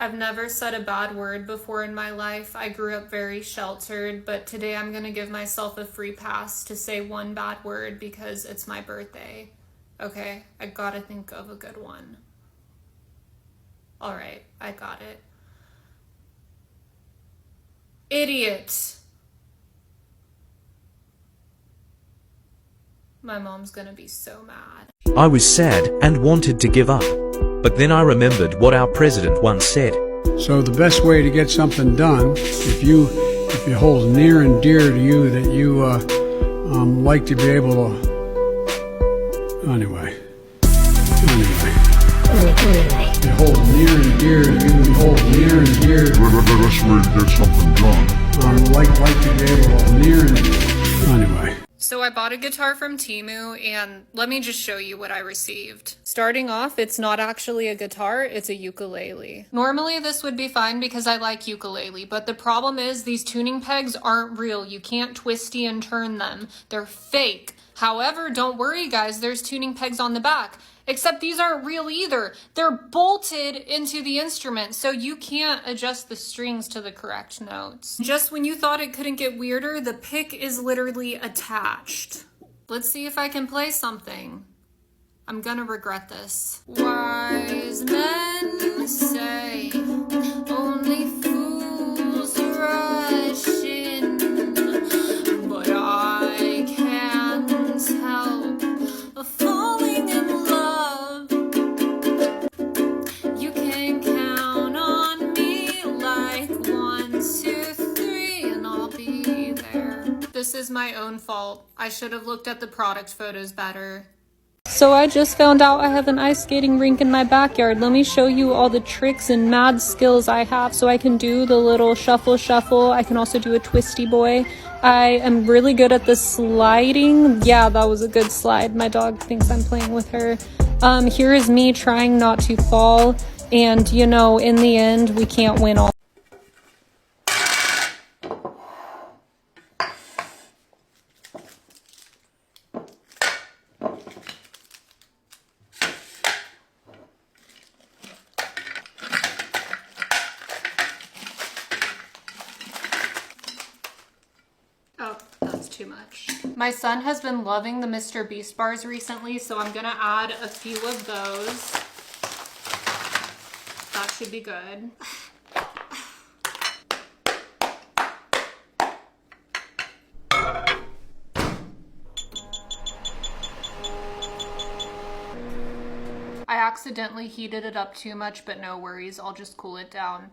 I've never said a bad word before in my life. I grew up very sheltered, but today I'm gonna give myself a free pass to say one bad word because it's my birthday. Okay, I gotta think of a good one. All right, I got it. Idiot. My mom's gonna be so mad. I was sad and wanted to give up. But then I remembered what our president once said. So the best way to get something done, if it holds near and dear to you that you like to be able to, anyway. It holds near and dear to you, it holds near and dear. The best way to get something done. Like to be able to near and anyway. So I bought a guitar from Temu, and let me just show you what I received. Starting off, it's not actually a guitar, it's a ukulele. Normally this would be fine because I like ukulele, but the problem is these tuning pegs aren't real. You can't twisty and turn them. They're fake. However, don't worry guys, there's tuning pegs on the back. Except these aren't real either. They're bolted into the instrument, so you can't adjust the strings to the correct notes. Just when you thought it couldn't get weirder, the pick is literally attached. Let's see if I can play something. I'm gonna regret this. Wise men say only fools rush in, but I can't help falling in love. You can count on me like 1, 2, 3, and I'll be there. This is my own fault. I should have looked at the product photos better. So I just found out I have an ice skating rink in my backyard. Let me show you all the tricks and mad skills I have. So I can do the little shuffle shuffle. I can also do a twisty boy. I am really good at the sliding. Yeah, that was a good slide. My dog thinks I'm playing with her. Here is me trying not to fall. And you know, in the end, we can't win all. Oh, that's too much. My son has been loving the Mr. Beast bars recently, so I'm gonna add a few of those. That should be good. I accidentally heated it up too much, but no worries, I'll just cool it down.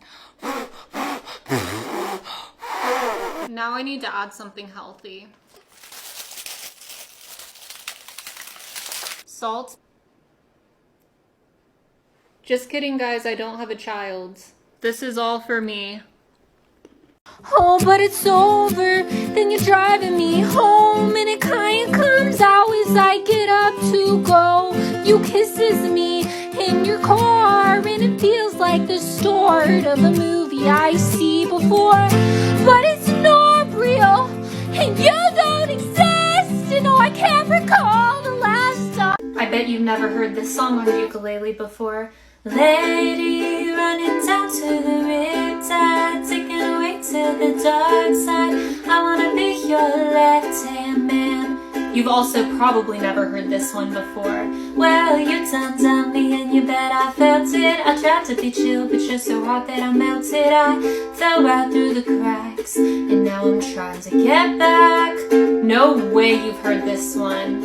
Now I need to add something healthy. Salt. Just kidding guys, I don't have a child. This is all for me. Oh, but it's over, then you're driving me home, and it kinda comes out as I get up to go. You kisses me in your car, and it feels like the start of a movie I see before. But it's not real, and you don't exist, and oh, I can't recall the last time. I bet you've never heard this song on ukulele before. Lady running down to the riptide, taking away to the dark side. I wanna be your left-hand man. You've also probably never heard this one before. Well, you turned on me and you bet I felt it. I tried to be chill, but you're so hot that I melted. I fell right through the cracks, and now I'm trying to get back. No way you've heard this one.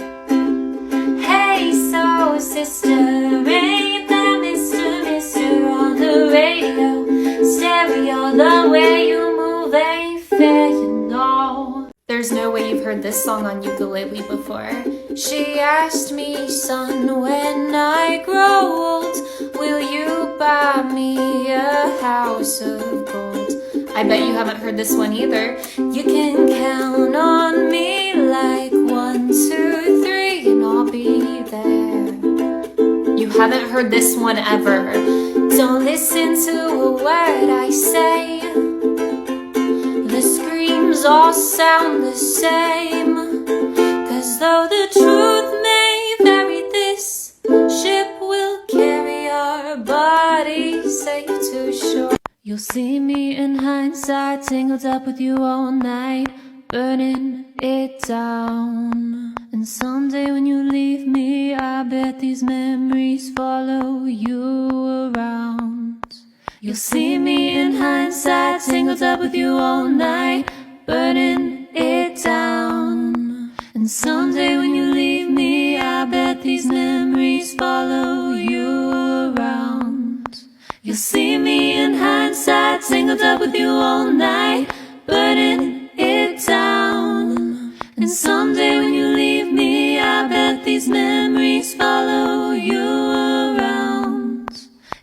Hey, so sister, ain't that Mr. on the radio? Stereo, the way you move ain't fair, you know. There's no way you've heard this song on ukulele before. She asked me, son, when I grow old, will you buy me a house of gold? I bet you haven't heard this one either. You can count on me like 1, 2, 3, and I'll be there. You haven't heard this one ever. Don't listen to a word I say. The screams all sound the same. 'Cause though the truth may vary, this ship will carry our bodies safe to shore. You'll see me in hindsight, tangled up with you all night, burning it down. And someday when you leave me, I bet these memories follow you around. You'll see me in hindsight, tangled up with you all night, burning it down. And someday when you leave me, I bet these memories follow you around. You'll see me in hindsight, tangled up with you all night, burning it down. And someday when you leave me, I bet these memories follow you around.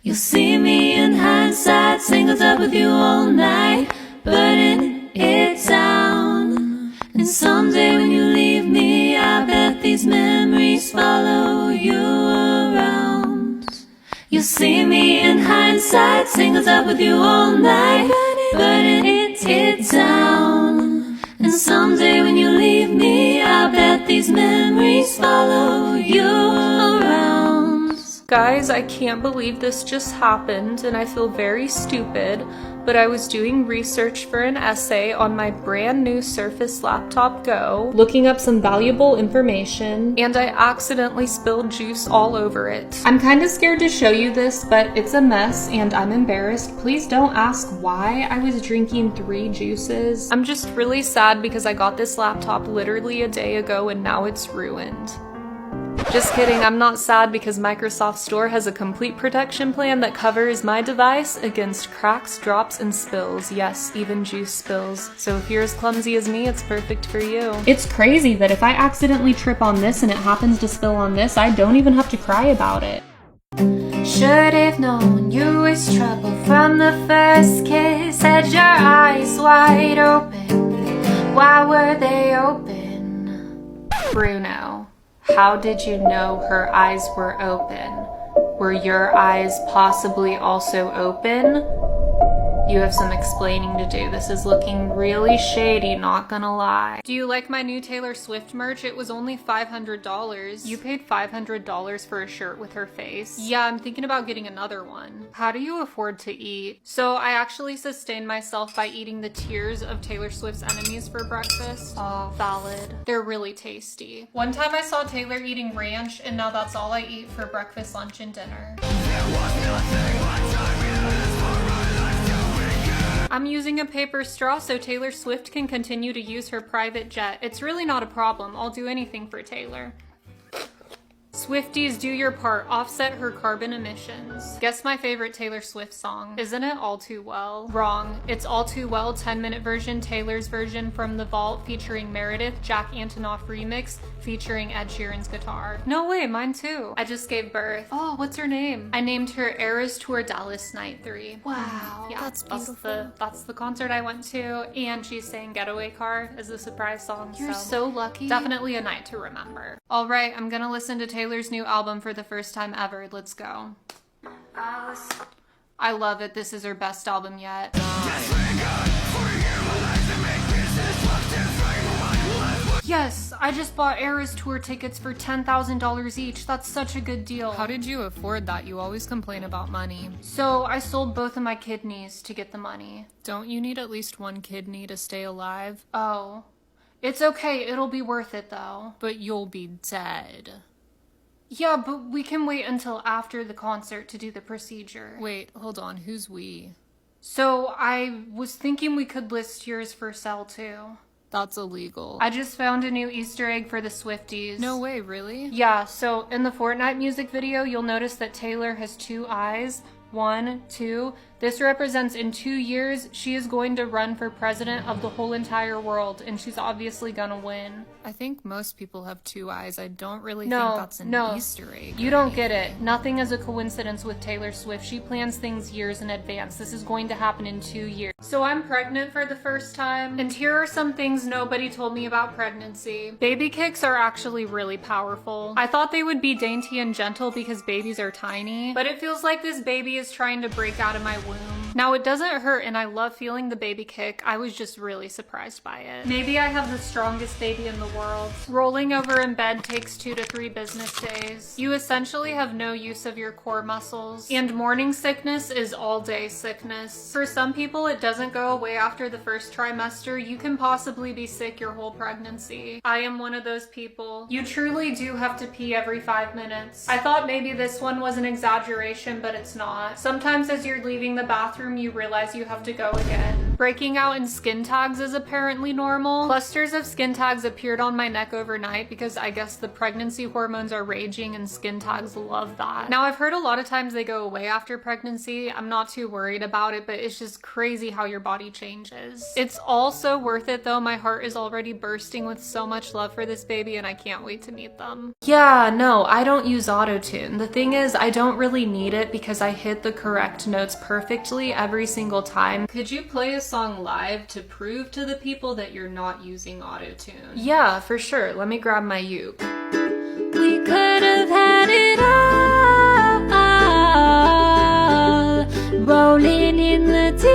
You'll see me in hindsight, tangled up with you all night, burning it down. And someday when you leave me, I bet these memories follow you around. You'll see me in hindsight, tangled up with you all night, burning it down. And someday when you leave me, I bet these memories follow you around. Guys, I can't believe this just happened, and I feel very stupid, but I was doing research for an essay on my brand new Surface Laptop Go, looking up some valuable information, and I accidentally spilled juice all over it. I'm kind of scared to show you this, but it's a mess, and I'm embarrassed. Please don't ask why I was drinking 3 juices. I'm just really sad because I got this laptop literally a day ago, and now it's ruined. Just kidding, I'm not sad because Microsoft Store has a complete protection plan that covers my device against cracks, drops, and spills. Yes, even juice spills. So if you're as clumsy as me, it's perfect for you. It's crazy that if I accidentally trip on this and it happens to spill on this, I don't even have to cry about it. Should have known you was trouble from the first kiss. Had your eyes wide open. Why were they open? Bruno, how did you know her eyes were open? Were your eyes possibly also open? You have some explaining to do. This is looking really shady, not gonna lie. Do you like my new Taylor Swift merch? It was only $500. You paid $500 for a shirt with her face? Yeah, I'm thinking about getting another one. How do you afford to eat? So I actually sustain myself by eating the tears of Taylor Swift's enemies for breakfast. Oh, valid. They're really tasty. One time I saw Taylor eating ranch, and now that's all I eat for breakfast, lunch, and dinner. I'm using a paper straw so Taylor Swift can continue to use her private jet. It's really not a problem. I'll do anything for Taylor. Swifties, do your part. Offset her carbon emissions. Guess my favorite Taylor Swift song. Isn't it All Too Well? Wrong. It's All Too Well 10-minute version, Taylor's version from The Vault featuring Meredith, Jack Antonoff remix featuring Ed Sheeran's guitar. No way, mine too. I just gave birth. Oh, what's her name? I named her Eras Tour Dallas Night 3. Wow, Yeah, that's beautiful. That's the concert I went to, and she sang Getaway Car as a surprise song. You're so lucky. Definitely a night to remember. All right, I'm gonna listen to Taylor's new album for the first time ever. Let's go. I love it. This is her best album yet. Yes, I just bought Eras Tour tickets for $10,000 each. That's such a good deal. How did you afford that? You always complain about money. So I sold both of my kidneys to get the money. Don't you need at least one kidney to stay alive? Oh. It's okay. It'll be worth it though. But you'll be dead. Yeah, but we can wait until after the concert to do the procedure. Wait, hold on. Who's we? So I was thinking we could list yours for sale too. That's illegal. I just found a new Easter egg for the Swifties. No way, really? Yeah, so in the Fortnite music video, you'll notice that Taylor has 2 eyes. 1, 2. This represents in 2 years, she is going to run for president of the whole entire world, and she's obviously gonna win. I think most people have 2 eyes. I don't really think that's an Easter egg. You don't get it. Nothing is a coincidence with Taylor Swift. She plans things years in advance. This is going to happen in 2 years. So I'm pregnant for the first time, and here are some things nobody told me about pregnancy. Baby kicks are actually really powerful. I thought they would be dainty and gentle because babies are tiny, but it feels like this baby is trying to break out of my womb. Now it doesn't hurt and I love feeling the baby kick. I was just really surprised by it. Maybe I have the strongest baby in the world. Rolling over in bed takes 2 to 3 business days. You essentially have no use of your core muscles. And morning sickness is all day sickness. For some people it doesn't go away after the first trimester. You can possibly be sick your whole pregnancy. I am one of those people. You truly do have to pee every 5 minutes. I thought maybe this one was an exaggeration, but it's not. Sometimes as you're leaving the bathroom, you realize you have to go again. Breaking out in skin tags is apparently normal. Clusters of skin tags appeared on my neck overnight because I guess the pregnancy hormones are raging and skin tags love that. Now I've heard a lot of times they go away after pregnancy. I'm not too worried about it, but it's just crazy how your body changes. It's all so worth it though. My heart is already bursting with so much love for this baby and I can't wait to meet them. Yeah, no, I don't use autotune. The thing is, I don't really need it because I hit the correct notes perfectly every single time. Could you play a song live to prove to the people that you're not using autotune? Yeah, for sure. Let me grab my uke. We could have had it all, rolling in the deep.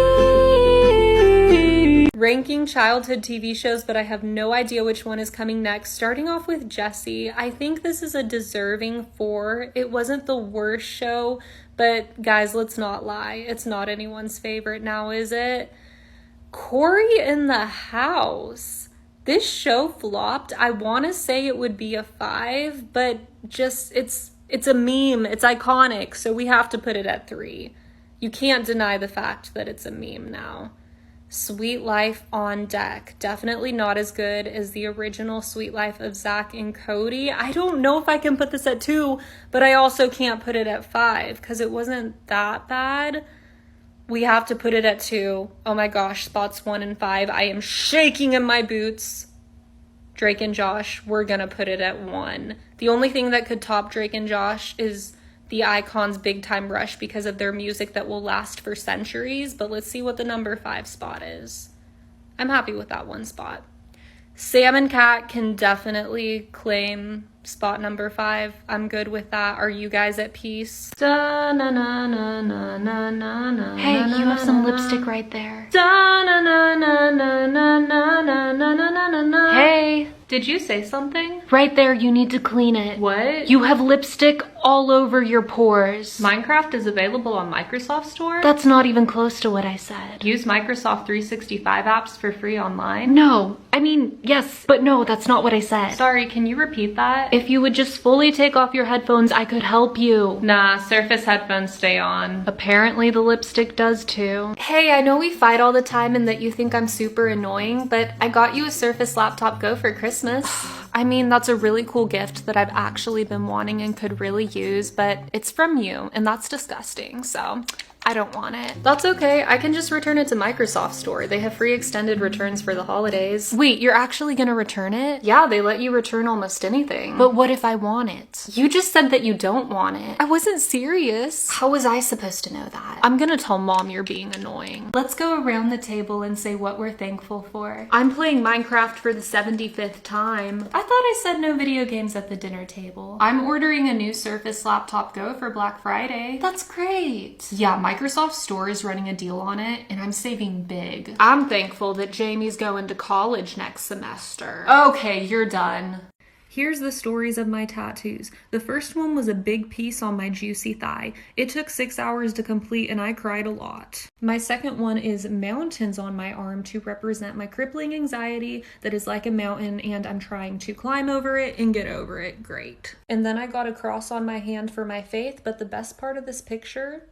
Ranking childhood TV shows, but I have no idea which one is coming next. Starting off with Jessie. I think this is a deserving 4. It wasn't the worst show, but guys, let's not lie. It's not anyone's favorite now, is it? Corey in the House. This show flopped. I want to say it would be a 5, but just it's a meme. It's iconic, so we have to put it at 3. You can't deny the fact that it's a meme now. Sweet Life on Deck. Definitely not as good as the original Sweet Life of Zach and Cody. I don't know if I can put this at 2, but I also can't put it at 5 because it wasn't that bad. We have to put it at 2. Oh my gosh, spots 1 and 5. I am shaking in my boots. Drake and Josh, we're gonna put it at 1. The only thing that could top Drake and Josh is the Icons' Big Time Rush because of their music that will last for centuries, but let's see what the number 5 spot is. I'm happy with that 1 spot. Sam and Cat can definitely claim spot number 5. I'm good with that. Are you guys at peace? Hey, you have some lipstick right there. Hey, did you say something? Right there, you need to clean it. What? You have lipstick all over your pores. Minecraft is available on Microsoft Store? That's not even close to what I said. Use Microsoft 365 apps for free online? No, I mean, yes, but no, that's not what I said. Sorry, can you repeat that? If you would just fully take off your headphones, I could help you. Nah, Surface headphones stay on. Apparently the lipstick does too. Hey, I know we fight all the time and that you think I'm super annoying, but I got you a Surface Laptop Go for Christmas. I mean, that's a really cool gift that I've actually been wanting and could really use, but it's from you, and that's disgusting, so I don't want it. That's okay, I can just return it to Microsoft Store. They have free extended returns for the holidays. Wait, you're actually gonna return it? Yeah, they let you return almost anything. But what if I want it? You just said that you don't want it. I wasn't serious. How was I supposed to know that? I'm gonna tell Mom you're being annoying. Let's go around the table and say what we're thankful for. I'm playing Minecraft for the 75th time. I thought I said no video games at the dinner table. I'm ordering a new Surface Laptop Go for Black Friday. That's great. Yeah, Microsoft Store is running a deal on it, and I'm saving big. I'm thankful that Jamie's going to college next semester. Okay, you're done. Here's the stories of my tattoos. The first one was a big piece on my juicy thigh. It took 6 hours to complete and I cried a lot. My second one is mountains on my arm to represent my crippling anxiety that is like a mountain and I'm trying to climb over it and get over it. Great. And then I got a cross on my hand for my faith, but the best part of this picture,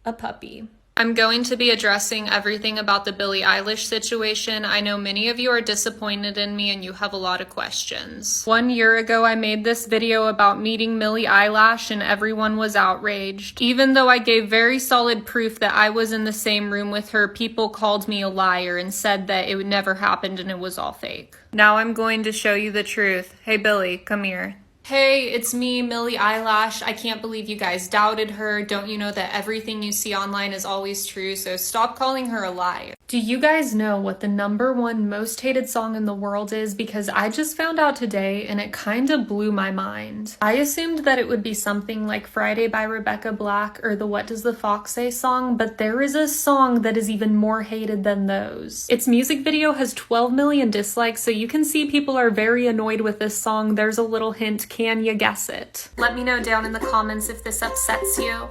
a puppy. I'm going to be addressing everything about the Billie Eilish situation. I know many of you are disappointed in me and you have a lot of questions. 1 year ago, I made this video about meeting Millie Eilish and everyone was outraged. Even though I gave very solid proof that I was in the same room with her, people called me a liar and said that it never happened and it was all fake. Now I'm going to show you the truth. Hey Billie, come here. Hey, it's me, Millie Eyelash. I can't believe you guys doubted her. Don't you know that everything you see online is always true, so stop calling her a liar. Do you guys know what the #1 most hated song in the world is? Because I just found out today and it kind of blew my mind. I assumed that it would be something like Friday by Rebecca Black or the What Does the Fox Say song, but there is a song that is even more hated than those. Its music video has 12 million dislikes, so you can see people are very annoyed with this song. There's a little hint. Can you guess it? Let me know down in the comments if this upsets you.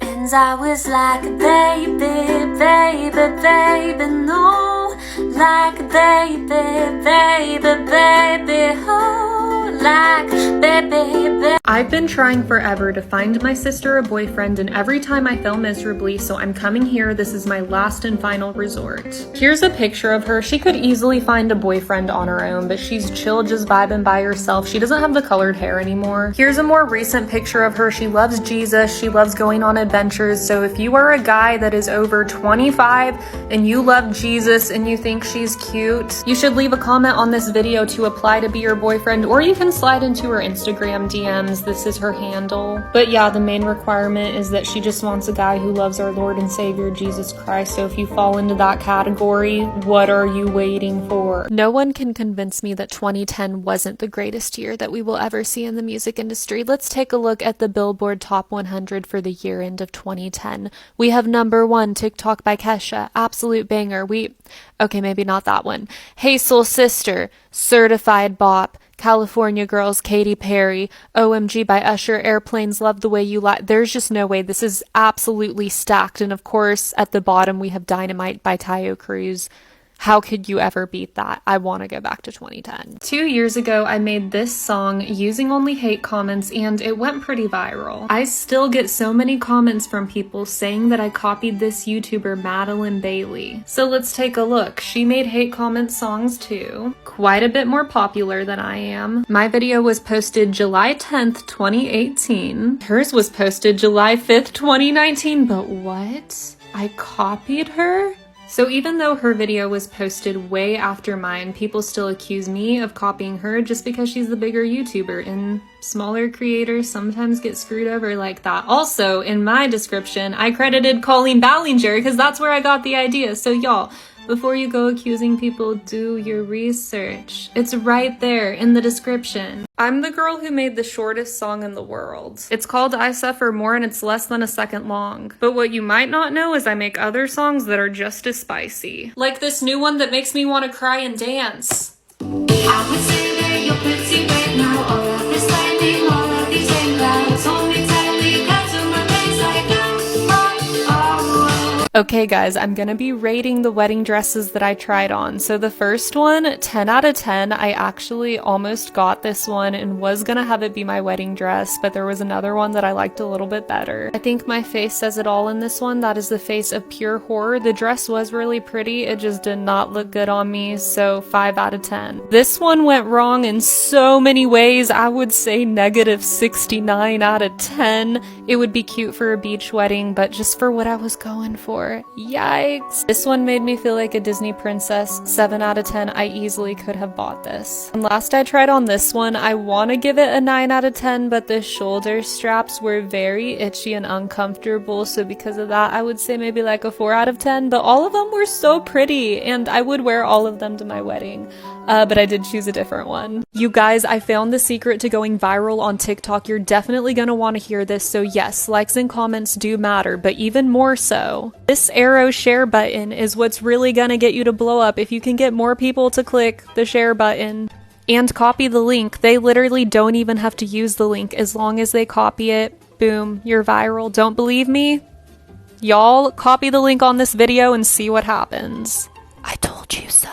And I was like, baby, baby, baby, no. Like, baby, baby, baby, oh. Like, baby, baby. I've been trying forever to find my sister a boyfriend, and every time I fail miserably, so I'm coming here. This is my last and final resort. Here's a picture of her. She could easily find a boyfriend on her own, but she's chill, just vibing by herself. She doesn't have the colored hair anymore. Here's a more recent picture of her. She loves Jesus. She loves going on adventures. So if you are a guy that is over 25 and you love Jesus and you think she's cute, you should leave a comment on this video to apply to be your boyfriend, or you can slide into her Instagram DMs. This is her handle. But yeah, the main requirement is that she just wants a guy who loves our Lord and Savior Jesus Christ. So if you fall into that category, what are you waiting for? No one can convince me that 2010 wasn't the greatest year that we will ever see in the music industry. Let's take a look at the Billboard Top 100 for the year end of 2010. We have #1, TikTok by Kesha, absolute banger. Okay, maybe not that one. Hey Soul Sister, Certified Bop, California Girls, Katy Perry, OMG by Usher, Airplanes, Love the Way You Lie. There's just no way. This is absolutely stacked. And of course, at the bottom, we have Dynamite by Tayo Cruz. How could you ever beat that? I want to go back to 2010. 2 years ago, I made this song using only hate comments, and it went pretty viral. I still get so many comments from people saying that I copied this YouTuber, Madeline Bailey. So let's take a look. She made hate comment songs too. Quite a bit more popular than I am. My video was posted July 10th, 2018. Hers was posted July 5th, 2019. But what? I copied her? So even though her video was posted way after mine, people still accuse me of copying her just because she's the bigger YouTuber, and smaller creators sometimes get screwed over like that. Also, in my description, I credited Colleen Ballinger because that's where I got the idea. So y'all, before you go accusing people, do your research. It's right there in the description. I'm the girl who made the shortest song in the world. It's called I Suffer More and it's less than a second long. But what you might not know is I make other songs that are just as spicy. Like this new one that makes me want to cry and dance. I would say that you're pretty right now. All of this lightning, all of these clouds. Hold me tightly, cut to my face like that. Okay guys, I'm gonna be rating the wedding dresses that I tried on. So the first one, 10 out of 10. I actually almost got this one and was gonna have it be my wedding dress, but there was another one that I liked a little bit better. I think my face says it all in this one. That is the face of pure horror. The dress was really pretty, it just did not look good on me, so 5 out of 10. This one went wrong in so many ways. I would say -69 out of 10. It would be cute for a beach wedding, but just for what I was going for, yikes. This one made me feel like a Disney princess. 7 out of 10. I easily could have bought this. And last I tried on this one, I want to give it a 9 out of 10, but the shoulder straps were very itchy and uncomfortable, so because of that, I would say maybe like a 4 out of 10, but all of them were so pretty, and I would wear all of them to my wedding. But I did choose a different one. You guys, I found the secret to going viral on TikTok. You're definitely gonna want to hear this, so yes, likes and comments do matter, but even more so, this arrow share button is what's really gonna get you to blow up. If you can get more people to click the share button and copy the link, they literally don't even have to use the link. As long as they copy it, boom, you're viral. Don't believe me? Y'all copy the link on this video and see what happens. I told you so.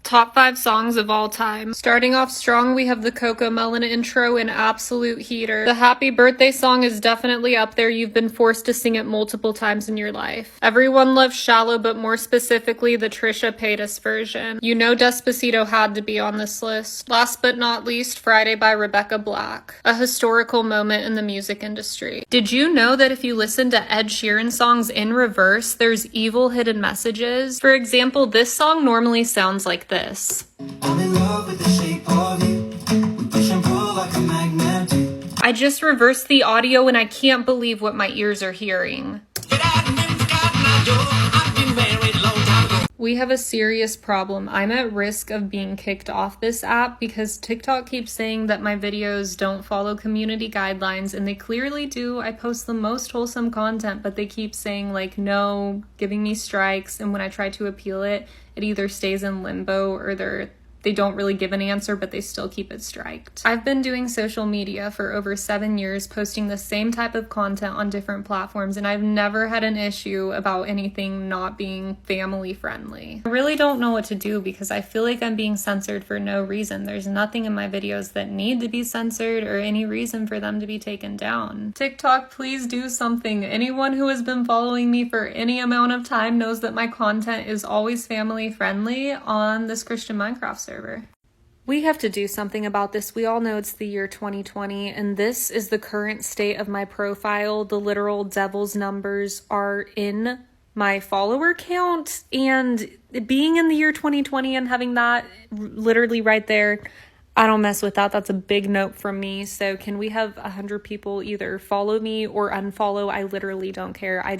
Top 5 songs of all time. Starting off strong, we have the Coco Melon intro, an absolute heater. The Happy Birthday song is definitely up there. You've been forced to sing it multiple times in your life. Everyone loves Shallow, but more specifically the Trisha Paytas version. You know Despacito had to be on this list. Last but not least, Friday by Rebecca Black. A historical moment in the music industry. Did you know that if you listen to Ed Sheeran songs in reverse, there's evil hidden messages? For example, this song normally sounds like this. I'm in love with the shape of you. We push and pull like a magnet. I just reversed the audio and I can't believe what my ears are hearing. We have a serious problem. I'm at risk of being kicked off this app because TikTok keeps saying that my videos don't follow community guidelines, and they clearly do. I post the most wholesome content, but they keep saying like no, giving me strikes, and when I try to appeal it, it either stays in limbo or they don't really give an answer, but they still keep it striked. I've been doing social media for over 7 years, posting the same type of content on different platforms, and I've never had an issue about anything not being family friendly. I really don't know what to do because I feel like I'm being censored for no reason. There's nothing in my videos that need to be censored or any reason for them to be taken down. TikTok, please do something. Anyone who has been following me for any amount of time knows that my content is always family friendly on this Christian Minecraft server. We have to do something about this. We all know it's the year 2020, and this is the current state of my profile. The literal devil's numbers are in my follower count, and being in the year 2020 and having that literally right there, I don't mess with that. That's a big note from me. So can we have 100 people either follow me or unfollow? I literally don't care. I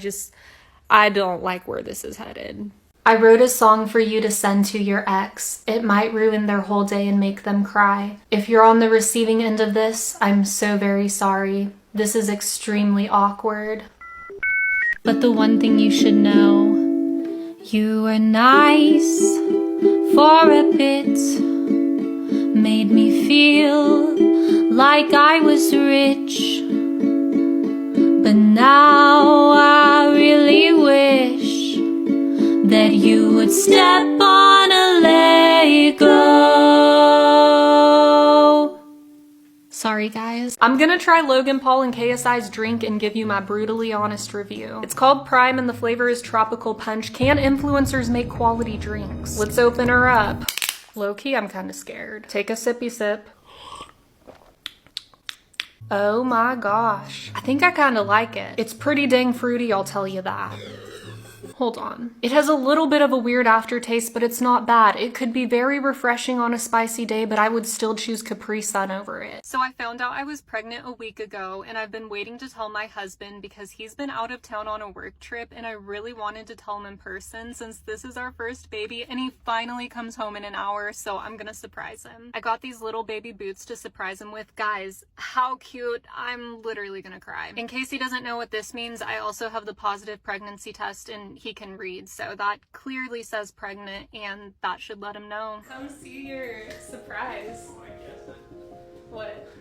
don't like where this is headed. I wrote a song for you to send to your ex. It might ruin their whole day and make them cry. If you're on the receiving end of this, I'm so very sorry. This is extremely awkward. But the one thing you should know, you were nice for a bit. Made me feel like I was rich. But now I really wish that you would step on a Lego. Sorry guys. I'm gonna try Logan Paul and KSI's drink and give you my brutally honest review. It's called Prime and the flavor is tropical punch. Can influencers make quality drinks? Let's open her up. Low-key, I'm kinda scared. Take a sippy sip. Oh my gosh. I think I kinda like it. It's pretty dang fruity, I'll tell you that. Hold on. It has a little bit of a weird aftertaste, but it's not bad. It could be very refreshing on a spicy day, but I would still choose Capri Sun over it. So I found out I was pregnant a week ago, and I've been waiting to tell my husband because he's been out of town on a work trip, and I really wanted to tell him in person since this is our first baby, and he finally comes home in an hour, so I'm gonna surprise him. I got these little baby boots to surprise him with. Guys, how cute. I'm literally gonna cry. In case he doesn't know what this means, I also have the positive pregnancy test, and he can read, so that clearly says pregnant, and that should let him know. Come see your surprise. Oh, I guess it. What?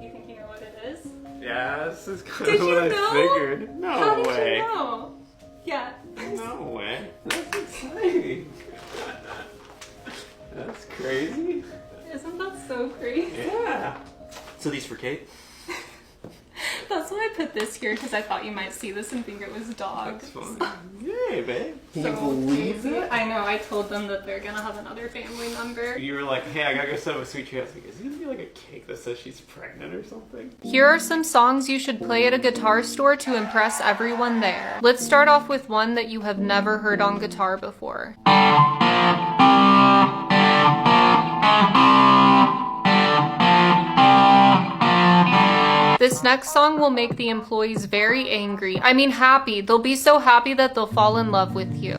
You think you know what it is? Yeah, this is kind of what I figured. No How did way. you know? Yeah. No way. That's exciting. That's crazy. Isn't that so crazy? Yeah. So these for Kate? That's why I put this here, because I thought you might see this and think it was dogs. That's funny. Yay, babe. Can you So believe crazy. that? I know, I told them that they're gonna have another family member. You were like, hey, I gotta go set up a sweet treat. I was like, is it gonna be like a cake that says she's pregnant or something? Here are some songs you should play at a guitar store to impress everyone there. Let's start off with one that you have never heard on guitar before. This next song will make the employees very angry. I mean happy. They'll be so happy that they'll fall in love with you.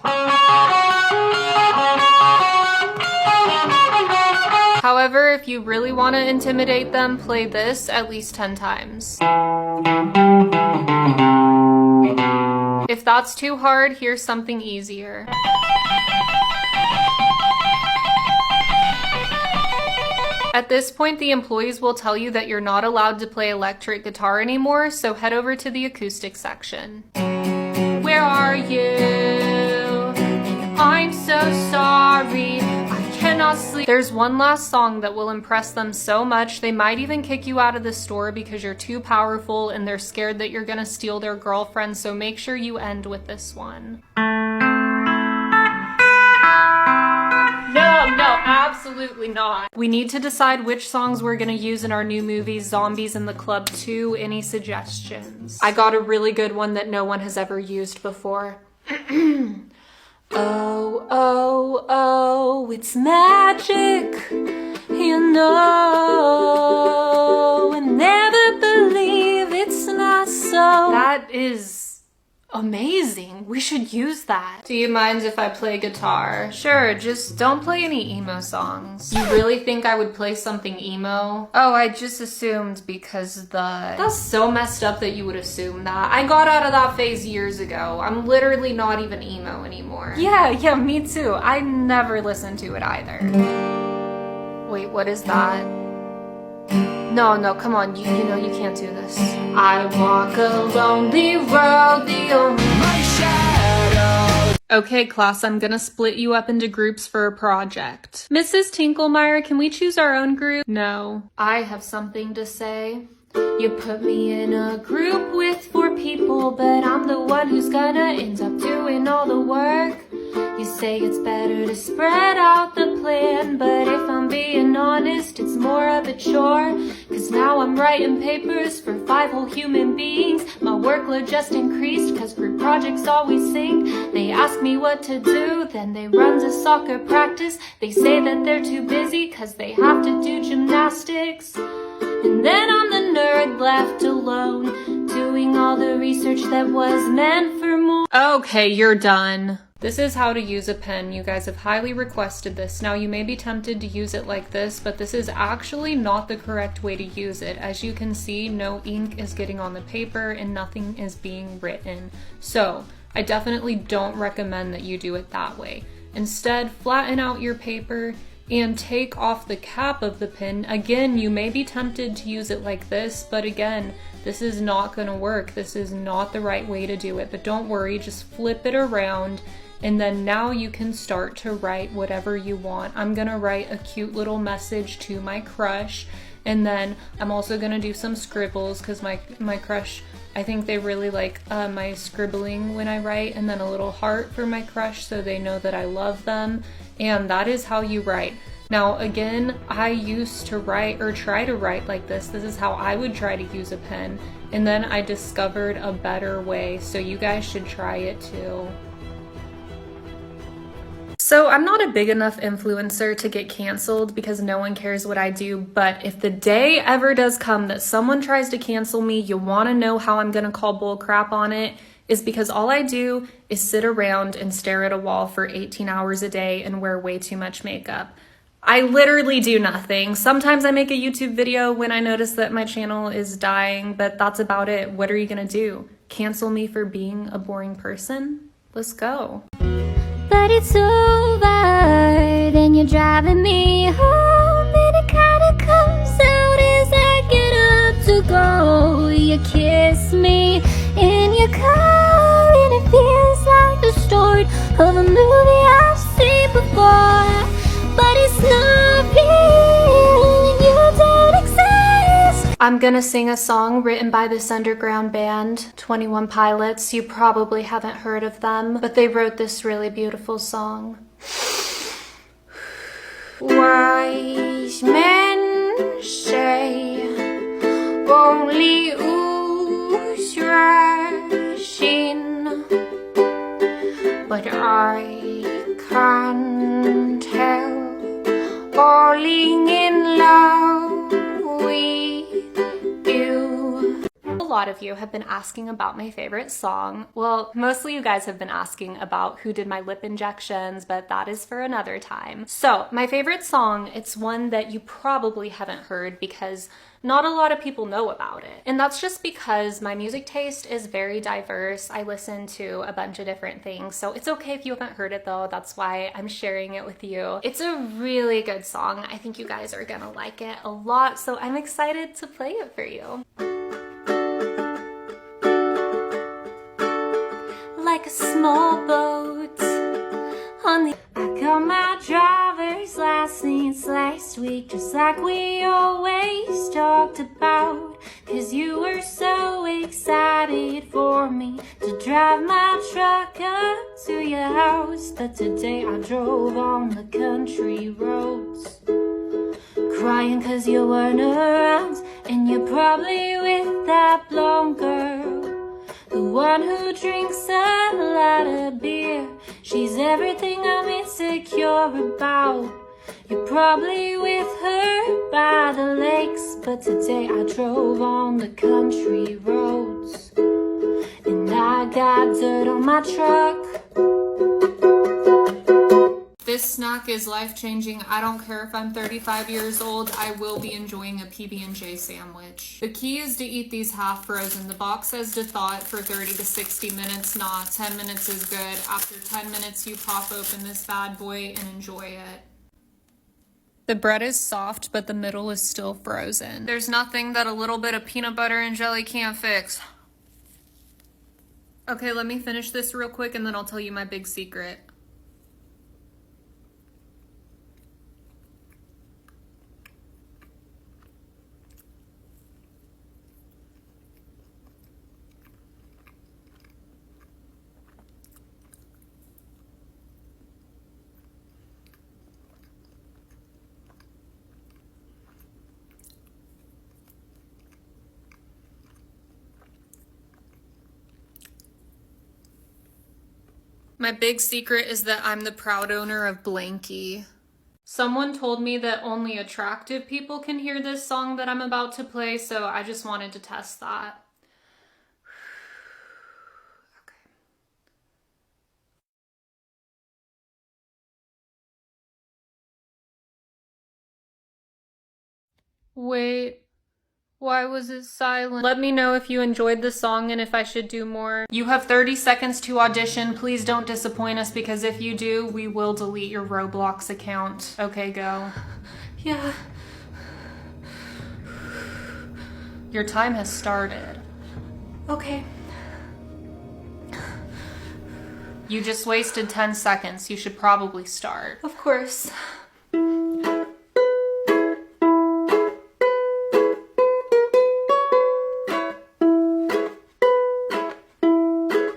However, if you really want to intimidate them, play this at least 10 times. If that's too hard, here's something easier. At this point, the employees will tell you that you're not allowed to play electric guitar anymore, so head over to the acoustic section. Where are you? I'm so sorry. I cannot sleep. There's one last song that will impress them so much, they might even kick you out of the store because you're too powerful and they're scared that you're gonna steal their girlfriend, so make sure you end with this one. No, absolutely not. We need to decide which songs we're gonna use in our new movie, Zombies in the Club 2. Any suggestions? I got a really good one that no one has ever used before. Oh, oh, oh, it's magic, you know, and never believe amazing. We should use that. Do you mind if I play guitar? Sure, just don't play any emo songs. You really think I would play something emo? Oh, I just assumed because That's so messed up that you would assume that. I got out of that phase years ago. I'm literally not even emo anymore. Yeah, me too. I never listened to it either. Wait, what is that? No, come on, you know you can't do this. I walk a lonely road, the only my shadow. Okay, class, I'm gonna split you up into groups for a project. Mrs. Tinklemeyer, can we choose our own group? No. I have something to say. You put me in a group with 4 people, but I'm the one who's gonna end up doing all the work. You say it's better to spread out the plan, but if I'm being honest, it's more of a chore. Cause now I'm writing papers for 5 whole human beings. My workload just increased cause group projects always sink. They ask me what to do, then they run to soccer practice. They say that they're too busy cause they have to do gymnastics. And then I'm the nerd left alone, doing all the research that was meant for more. Okay, you're done. This is how to use a pen. You guys have highly requested this. Now you may be tempted to use it like this, but this is actually not the correct way to use it. As you can see, no ink is getting on the paper and nothing is being written. So I definitely don't recommend that you do it that way. Instead, flatten out your paper and take off the cap of the pen. Again, you may be tempted to use it like this, but again, this is not gonna work. This is not the right way to do it, but don't worry, just flip it around, and then now you can start to write whatever you want. I'm gonna write a cute little message to my crush, and then I'm also gonna do some scribbles because my crush, I think they really like my scribbling when I write, and then a little heart for my crush so they know that I love them. And that is how you write. Now again, I used to write or try to write like this. This is how I would try to use a pen. And then I discovered a better way, so you guys should try it too. So I'm not a big enough influencer to get canceled because no one cares what I do, but if the day ever does come that someone tries to cancel me, you want to know how I'm gonna call bull crap on it, is because all I do is sit around and stare at a wall for 18 hours a day and wear way too much makeup. I literally do nothing. Sometimes I make a YouTube video when I notice that my channel is dying, but that's about it. What are you gonna do? Cancel me for being a boring person? Let's go. But it's over, then you're driving me home, and it kinda comes out as I get up to go. You kiss me in your car, and it feels like the start of a movie I've seen before. But it's not real, you don't exist. I'm gonna sing a song written by this underground band, 21 Pilots. You probably haven't heard of them, but they wrote this really beautiful song. Wise men say only ooze rushing, but I can't help falling in love with you. A lot of you have been asking about my favorite song. Well, mostly you guys have been asking about who did my lip injections, but that is for another time. So my favorite song, it's one that you probably haven't heard because not a lot of people know about it. And that's just because my music taste is very diverse. I listen to a bunch of different things. So it's okay if you haven't heard it though. That's why I'm sharing it with you. It's a really good song. I think you guys are gonna like it a lot. So I'm excited to play it for you. Like a small boat on the... I got my driver's license last week, just like we always talked about. Cause you were so excited for me to drive my truck up to your house. But today I drove on the country roads, crying cause you weren't around. And you're probably with that blonde girl, the one who drinks a lot of beer. She's everything I'm insecure about. You're probably with her by the lakes, but today I drove on the country roads. and I got dirt on my truck. This snack is life-changing. I don't care if I'm 35 years old, I will be enjoying a PB&J sandwich. The key is to eat these half frozen. The box says to thaw it for 30 to 60 minutes. Nah, 10 minutes is good. After 10 minutes, you pop open this bad boy and enjoy it. The bread is soft, but the middle is still frozen. There's nothing that a little bit of peanut butter and jelly can't fix. Okay, let me finish this real quick and then I'll tell you my big secret. My big secret is that I'm the proud owner of Blanky. Someone told me that only attractive people can hear this song that I'm about to play, so I just wanted to test that. Okay. Wait. Why was it silent? Let me know if you enjoyed the song and if I should do more. You have 30 seconds to audition. Please don't disappoint us because if you do, we will delete your Roblox account. Okay, go. Yeah. Your time has started. Okay. You just wasted 10 seconds. You should probably start. Of course.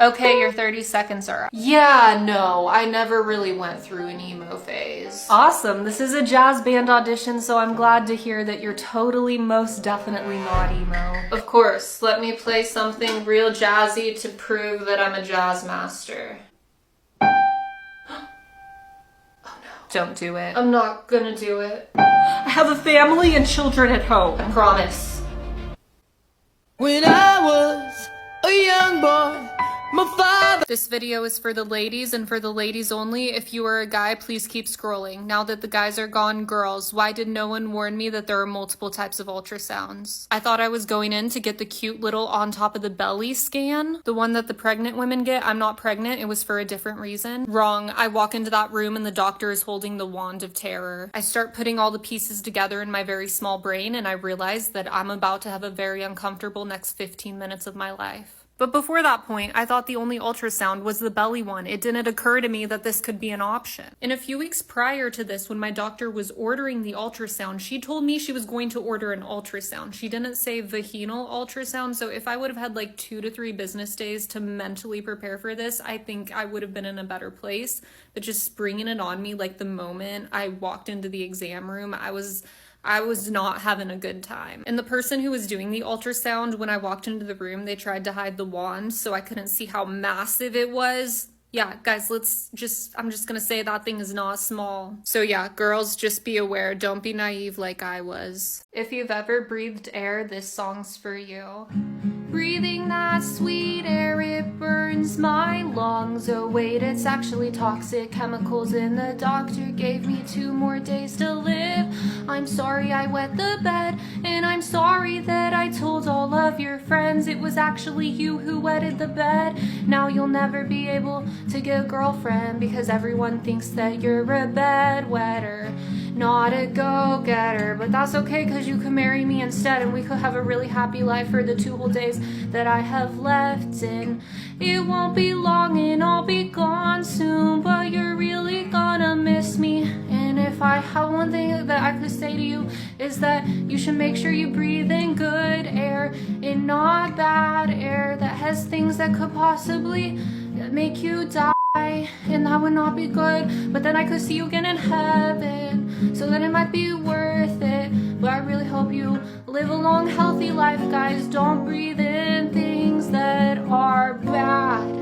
Okay, your 30 seconds are up. Yeah, no, I never really went through an emo phase. Awesome. This is a jazz band audition, so I'm glad to hear that you're totally, most definitely not emo. Of course, let me play something real jazzy to prove that I'm a jazz master. Oh no. Don't do it. I'm not gonna do it. I have a family and children at home. I promise. When I was a young boy, my father. This video is for the ladies and for the ladies only. If you are a guy, please keep scrolling. Now that the guys are gone, girls, why did no one warn me that there are multiple types of ultrasounds? I thought I was going in to get the cute little on top of the belly scan. The one that the pregnant women get. I'm not pregnant. It was for a different reason. Wrong. I walk into that room and the doctor is holding the wand of terror. I start putting all the pieces together in my very small brain and I realize that I'm about to have a very uncomfortable next 15 minutes of my life. But before that point, I thought the only ultrasound was the belly one. It didn't occur to me that this could be an option. In a few weeks prior to this, when my doctor was ordering the ultrasound, she told me she was going to order an ultrasound. She didn't say vaginal ultrasound, so if I would have had like 2 to 3 business days to mentally prepare for this, I think I would have been in a better place. But just springing it on me like the moment I walked into the exam room, I was not having a good time. And the person who was doing the ultrasound, when I walked into the room, they tried to hide the wand so I couldn't see how massive it was. Yeah, guys, I'm just gonna say that thing is not small. So yeah, girls, just be aware. Don't be naive like I was. If you've ever breathed air, this song's for you. Breathing that sweet air, it burns my lungs. Oh wait, it's actually toxic chemicals and the doctor gave me 2 more days to live. I'm sorry I wet the bed, and I'm sorry that I told all of your friends it was actually you who wetted the bed. Now you'll never be able to get a girlfriend because everyone thinks that you're a bedwetter, not a go-getter. But that's okay because you can marry me instead and we could have a really happy life for the 2 whole days that I have left. And it won't be long and I'll be gone soon, but you're really gonna miss me. And if I have one thing that I could say to you is that you should make sure you breathe in good air and not bad air that has things that could possibly make you die, and that would not be good. But then I could see you again in heaven, so then it might be worth it. But I really hope you live a long, healthy life, guys. Don't breathe in things that are bad.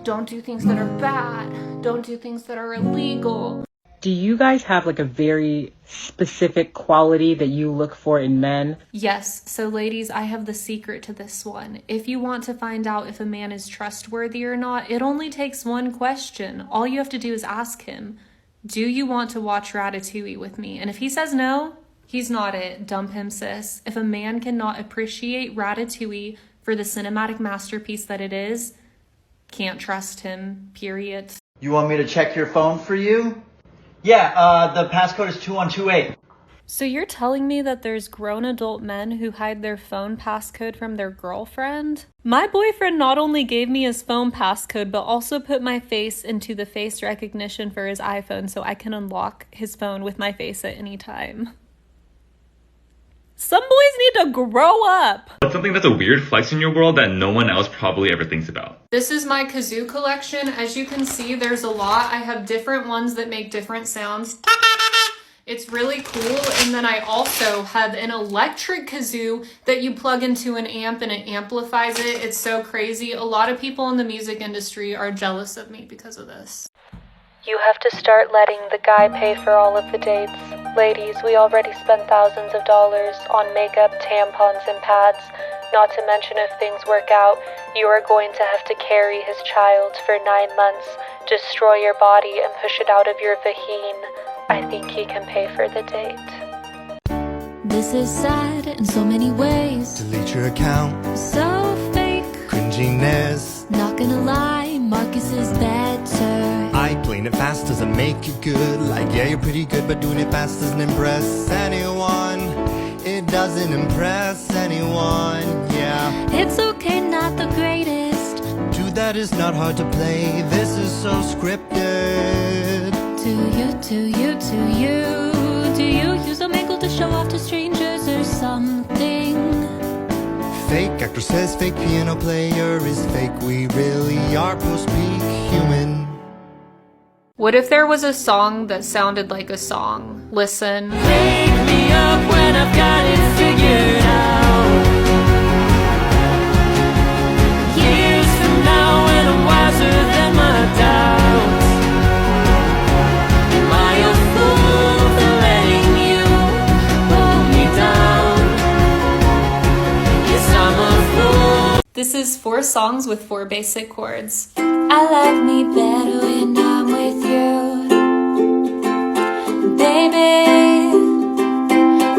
Don't do things that are bad. Don't do things that are illegal. Do you guys have like a very specific quality that you look for in men? Yes, so ladies, I have the secret to this one. If you want to find out if a man is trustworthy or not, it only takes one question. All you have to do is ask him, do you want to watch Ratatouille with me? And if he says no, he's not it. Dump him, sis. If a man cannot appreciate Ratatouille for the cinematic masterpiece that it is, can't trust him, period. You want me to check your phone for you? Yeah, the passcode is 2128. So you're telling me that there's grown adult men who hide their phone passcode from their girlfriend? My boyfriend not only gave me his phone passcode, but also put my face into the face recognition for his iPhone so I can unlock his phone with my face at any time. Some boys need to grow up. What's something that's a weird flex in your world that no one else probably ever thinks about? This is my kazoo collection. As you can see, there's a lot. I have different ones that make different sounds. It's really cool. And then I also have an electric kazoo that you plug into an amp and it amplifies it. It's so crazy. A lot of people in the music industry are jealous of me because of this. You have to start letting the guy pay for all of the dates. Ladies, we already spent thousands of dollars on makeup, tampons, and pads. Not to mention, if things work out, you are going to have to carry his child for 9 months, destroy your body, and push it out of your vagine. I think he can pay for the date. This is sad in so many ways. Delete your account. So fake. Cringiness. Not gonna lie, Marcus is better. Playing it fast doesn't make you good. Like, yeah, you're pretty good, but doing it fast doesn't impress anyone. It doesn't impress anyone, yeah. It's okay, not the greatest. Dude, that is not hard to play. This is so scripted. Do you use a mangle to show off to strangers or something? Fake actor says fake piano player is fake. We really are post-peak human. What if there was a song that sounded like a song? Listen. Wake me up when I've got it figured out. Years from now when I'm wiser than my doubts. Am I a fool for letting you hold me down? Yes, I'm a fool. This is 4 songs with 4 basic chords. I like me better when I'm with you, baby.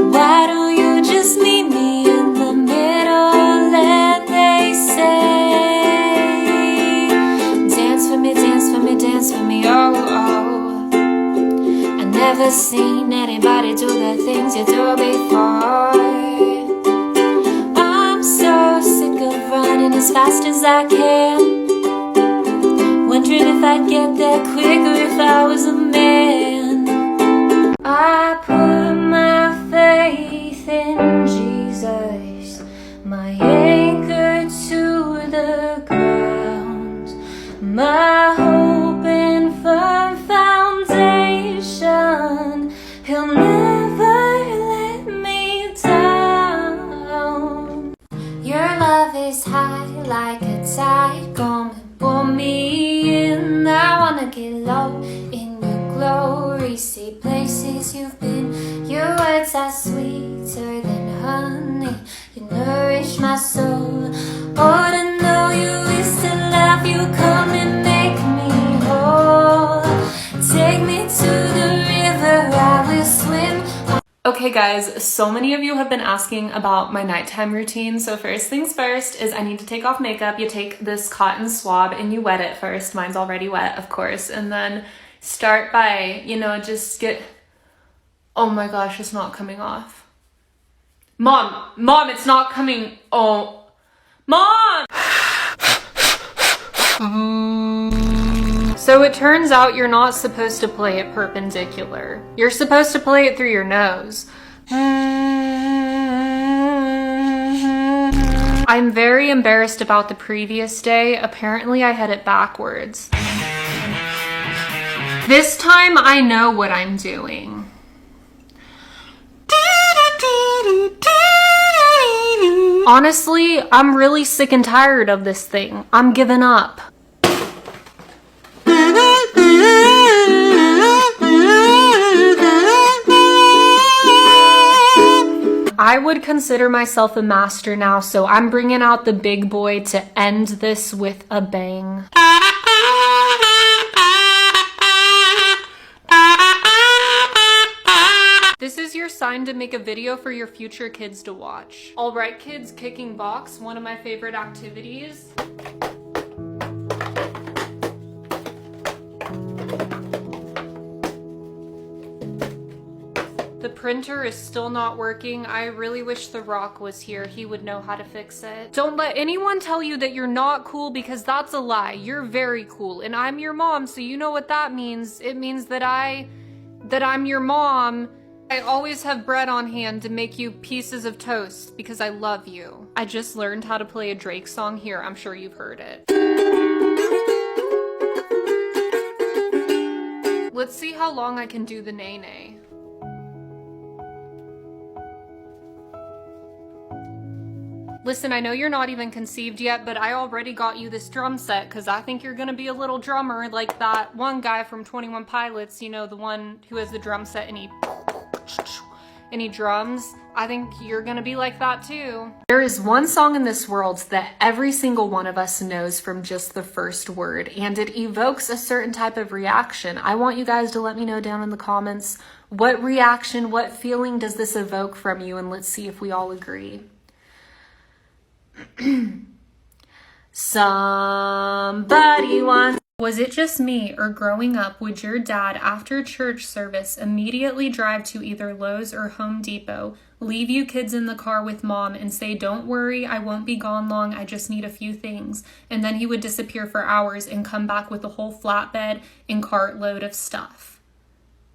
Why don't you just meet me in the middle? And they say, dance for me, dance for me, dance for me, oh, oh. I never seen anybody do the things you do before. I'm so sick of running as fast as I can. Wondering if I'd get there quicker if I was a man. I put my faith in Jesus, my anchor to the ground, my hope and firm foundation. He'll never let me down. Your love is high like a tide, come and pull me. I wanna get low in your glory, see places you've been. Your words are sweeter than honey, you nourish my soul. Oh, to know you is to love you, come and make me whole. Take me to the river, I will swim. Okay guys, so many of you have been asking about my nighttime routine. So first things first is I need to take off makeup. You take this cotton swab and you wet it first. Mine's already wet, of course. And then start by, just get... Oh my gosh, it's not coming off. Mom, it's not coming... Oh. Mom! So it turns out you're not supposed to play it perpendicular. You're supposed to play it through your nose. I'm very embarrassed about the previous day. Apparently I had it backwards. This time I know what I'm doing. Honestly, I'm really sick and tired of this thing. I'm giving up. I would consider myself a master now, so I'm bringing out the big boy to end this with a bang. This is your sign to make a video for your future kids to watch. All right, kids, kicking box, one of my favorite activities. The printer is still not working. I really wish The Rock was here. He would know how to fix it. Don't let anyone tell you that you're not cool, because that's a lie. You're very cool, and I'm your mom, so you know what that means. It means that I'm your mom. I always have bread on hand to make you pieces of toast because I love you. I just learned how to play a Drake song here. I'm sure you've heard it. Let's see how long I can do the nay-nay. Listen, I know you're not even conceived yet, but I already got you this drum set because I think you're gonna be a little drummer like that one guy from 21 Pilots, you know, the one who has the drum set and he drums. I think you're gonna be like that too. There is one song in this world that every single one of us knows from just the first word, and it evokes a certain type of reaction. I want you guys to let me know down in the comments what reaction, what feeling does this evoke from you, and let's see if we all agree. Somebody wants. Was it just me, or growing up, would your dad, after church service, immediately drive to either Lowe's or Home Depot, leave you kids in the car with mom, and say, "Don't worry, I won't be gone long, I just need a few things," and then he would disappear for hours and come back with a whole flatbed and cartload of stuff?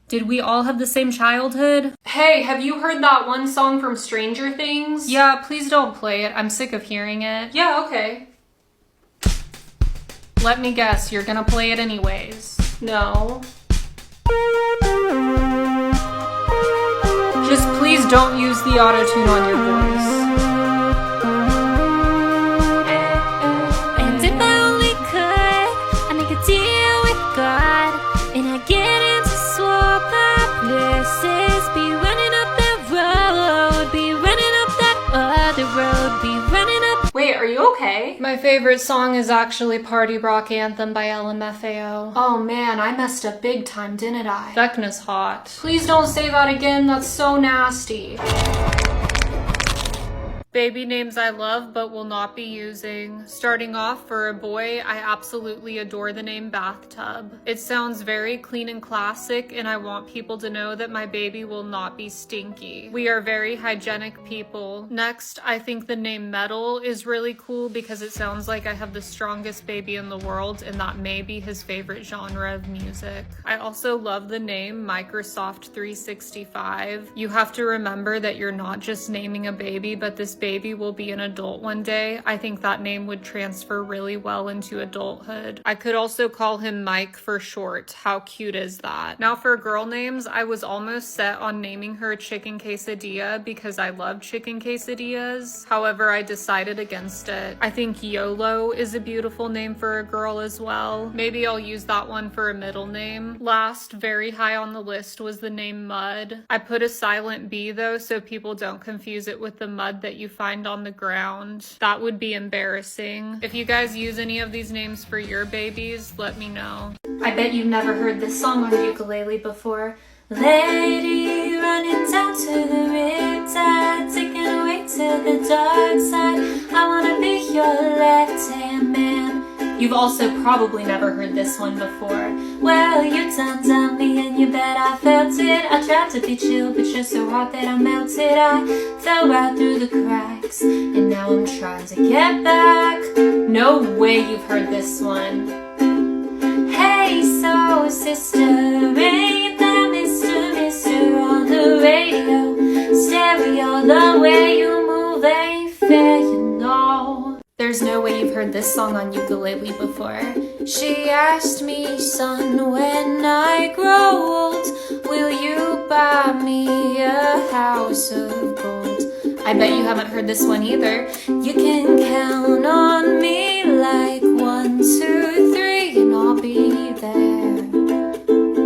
Did we all have the same childhood? Hey, have you heard that one song from Stranger Things? Yeah, please don't play it. I'm sick of hearing it. Yeah, okay. Let me guess, you're gonna play it anyways. No. Just please don't use the auto-tune on your voice. And if I only could, I make a deal with God, and I get into swap our places. Be running up that road, be running up that other road, be running up. Wait, are you okay? My favorite song is actually Party Rock Anthem by LMFAO. Oh man, I messed up big time, didn't I? Vecna's hot. Please don't say that again, that's so nasty. Baby names I love but will not be using. Starting off, for a boy, I absolutely adore the name Bathtub. It sounds very clean and classic, and I want people to know that my baby will not be stinky. We are very hygienic people. Next, I think the name Metal is really cool because it sounds like I have the strongest baby in the world, and that may be his favorite genre of music. I also love the name Microsoft 365. You have to remember that you're not just naming a baby, but this baby will be an adult one day. I think that name would transfer really well into adulthood. I could also call him Mike for short. How cute is that? Now for girl names, I was almost set on naming her Chicken Quesadilla because I love chicken quesadillas. However, I decided against it. I think YOLO is a beautiful name for a girl as well. Maybe I'll use that one for a middle name. Last, very high on the list, was the name Mud. I put a silent B though, so people don't confuse it with the mud that you find on the ground. That would be embarrassing. If you guys use any of these names for your babies, let me know. I bet you've never heard this song on ukulele before. Lady running down to the riptide, taking away to the dark side. I wanna be your left-hand man. You've also probably never heard this one before. Well, you done me and you bet I felt it. I tried to be chill, but you're so hot that I melted. I fell right through the cracks, and now I'm trying to get back. No way you've heard this one. Hey, so sister, ain't that Mr. on the radio? Stereo, the way you move ain't fair, you know. There's no way you've heard this song on ukulele before. She asked me, son, when I grow old, will you buy me a house of gold? I bet you haven't heard this one either. You can count on me like 1, 2, 3, and I'll be there.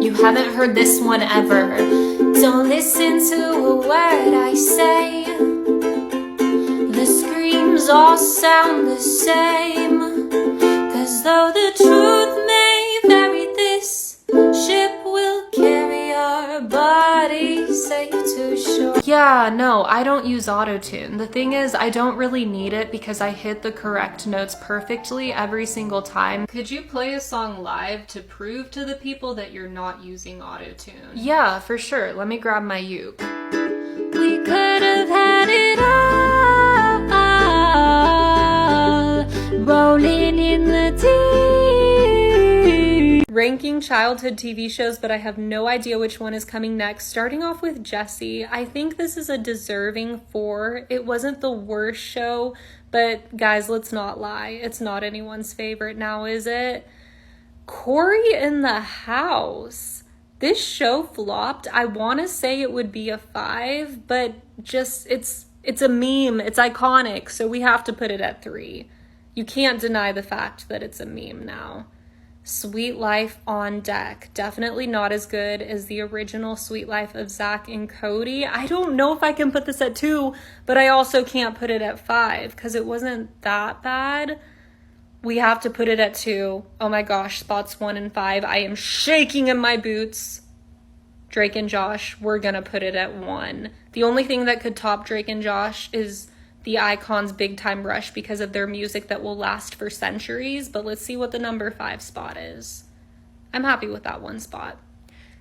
You haven't heard this one ever. Don't listen to a word I say. all sound the same. 'Cause though the truth may vary, this ship will carry our bodies safe to shore. Yeah, no, I don't use autotune. The thing is, I don't really need it because I hit the correct notes perfectly every single time. Could you play a song live to prove to the people that you're not using autotune? Yeah, for sure. Let me grab my uke. We could have had it all, rolling in the deep. Ranking childhood TV shows, but I have no idea which one is coming next. Starting off with Jessie, I think this is a deserving 4. It wasn't the worst show, but guys, let's not lie. It's not anyone's favorite now, is it? Corey in the House. This show flopped. I want to say it would be a 5, but just it's a meme. It's iconic, so we have to put it at 3. You can't deny the fact that it's a meme now. Sweet Life on Deck. Definitely not as good as the original Sweet Life of Zach and Cody. I don't know if I can put this at 2, but I also can't put it at 5 because it wasn't that bad. We have to put it at 2. Oh my gosh, spots 1 and 5. I am shaking in my boots. Drake and Josh, we're gonna put it at 1. The only thing that could top Drake and Josh is the Icons' Big Time Rush because of their music that will last for centuries, but let's see what the number 5 spot is. I'm happy with that 1 spot.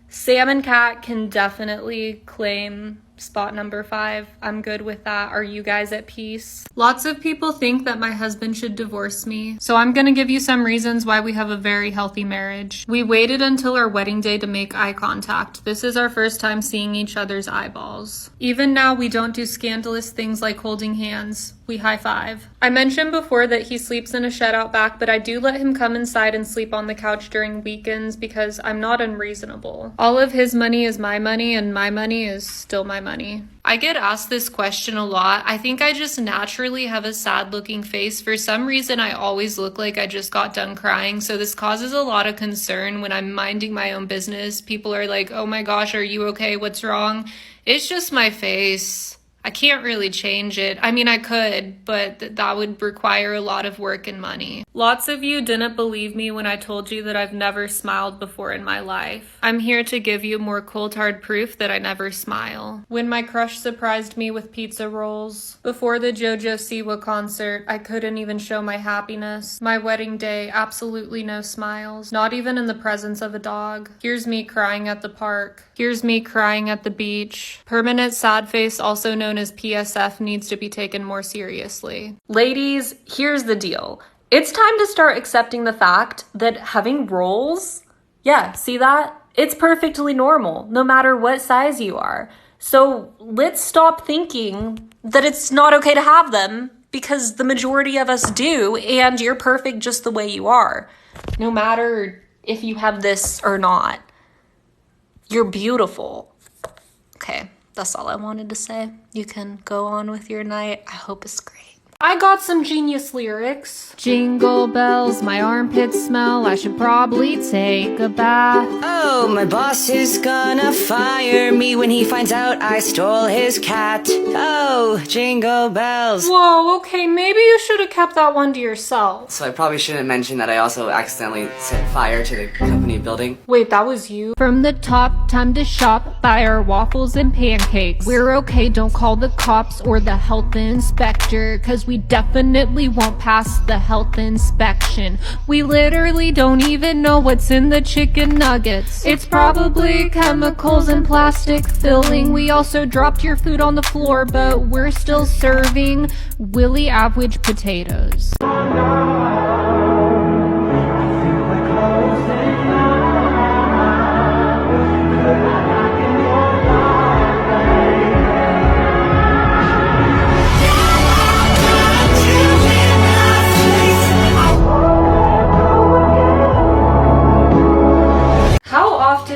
Sam and Cat can definitely claim spot number 5. I'm good with that. Are you guys at peace? Lots of people think that my husband should divorce me, so I'm gonna give you some reasons why we have a very healthy marriage. We waited until our wedding day to make eye contact. This is our first time seeing each other's eyeballs. Even now, we don't do scandalous things like holding hands. We high five. I mentioned before that he sleeps in a shed out back, but I do let him come inside and sleep on the couch during weekends because I'm not unreasonable. All of his money is my money and my money is still my money. I get asked this question a lot. I think I just naturally have a sad looking face. For some reason, I always look like I just got done crying, so this causes a lot of concern when I'm minding my own business. People are like, oh my gosh, are you okay? What's wrong? It's just my face. I can't really change it. I mean, I could, but that would require a lot of work and money. Lots of you didn't believe me when I told you that I've never smiled before in my life. I'm here to give you more cold hard proof that I never smile. When my crush surprised me with pizza rolls. Before the JoJo Siwa concert, I couldn't even show my happiness. My wedding day, absolutely no smiles. Not even in the presence of a dog. Here's me crying at the park. Here's me crying at the beach. Permanent sad face, also known as PSF, needs to be taken more seriously. Ladies, here's the deal. It's time to start accepting the fact that having rolls, yeah, see that? It's perfectly normal, no matter what size you are. So let's stop thinking that it's not okay to have them, because the majority of us do, and you're perfect just the way you are. No matter if you have this or not. You're beautiful. Okay, that's all I wanted to say. You can go on with your night. I hope it's great. I got some genius lyrics. Jingle bells, my armpits smell. I should probably take a bath. Oh, my boss is gonna fire me when he finds out I stole his cat. Oh, jingle bells. Whoa, okay, maybe you should have kept that one to yourself. So I probably shouldn't mention that I also accidentally set fire to the company building. Wait, that was you? From the top, time to shop, buy our waffles and pancakes. We're okay, don't call the cops or the health inspector, cause we definitely won't pass the health inspection. We literally don't even know what's in the chicken nuggets. It's probably chemicals and plastic filling. We also dropped your food on the floor, but we're still serving Willy Average potatoes.